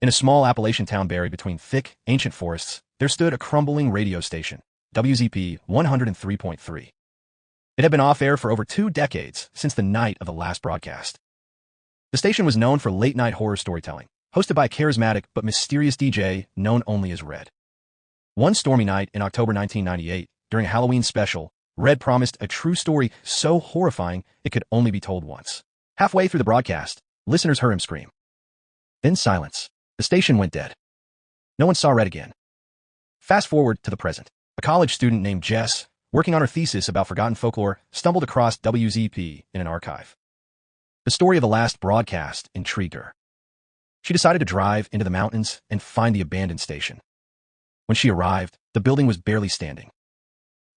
In a small Appalachian town buried between thick, ancient forests, there stood a crumbling radio station, WZP 103.3. It had been off-air for over 2 decades, since the night of the last broadcast. The station was known for late-night horror storytelling, hosted by a charismatic but mysterious DJ known only as Red. One stormy night in October 1998, during a Halloween special, Red promised a true story so horrifying it could only be told once. Halfway through the broadcast, listeners heard him scream. Then silence. The station went dead. No one saw Red again. Fast forward to the present. A college student named Jess, working on her thesis about forgotten folklore, stumbled across WZP in an archive. The story of the last broadcast intrigued her. She decided to drive into the mountains and find the abandoned station. When she arrived, the building was barely standing.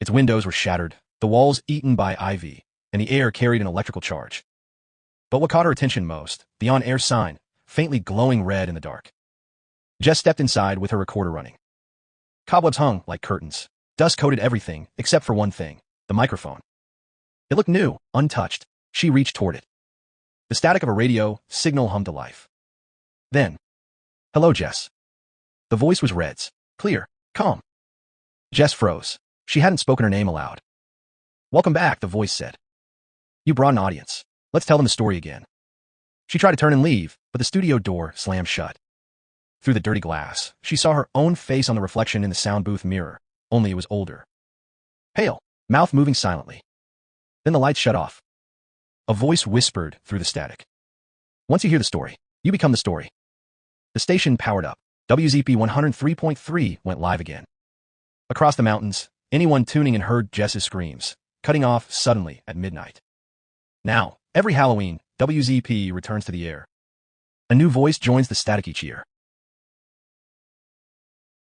Its windows were shattered, the walls eaten by ivy, and the air carried an electrical charge. But what caught her attention most, the on-air sign, faintly glowing red in the dark. Jess stepped inside with her recorder running. Cobwebs hung like curtains. Dust coated everything except for one thing, the microphone. It looked new, untouched. She reached toward it. The static of a radio signal hummed to life. Then, "Hello, Jess." The voice was Red's, clear, calm. Jess froze. She hadn't spoken her name aloud. "Welcome back," the voice said. "You brought an audience. Let's tell them the story again." She tried to turn and leave, but the studio door slammed shut. Through the dirty glass, she saw her own face on the reflection in the sound booth mirror, only it was older. Pale, mouth moving silently. Then the lights shut off. A voice whispered through the static. "Once you hear the story, you become the story." The station powered up. WZP 103.3 went live again. Across the mountains, anyone tuning in heard Jess's screams, cutting off suddenly at midnight. Now, every Halloween, WZP returns to the air. A new voice joins the static each year.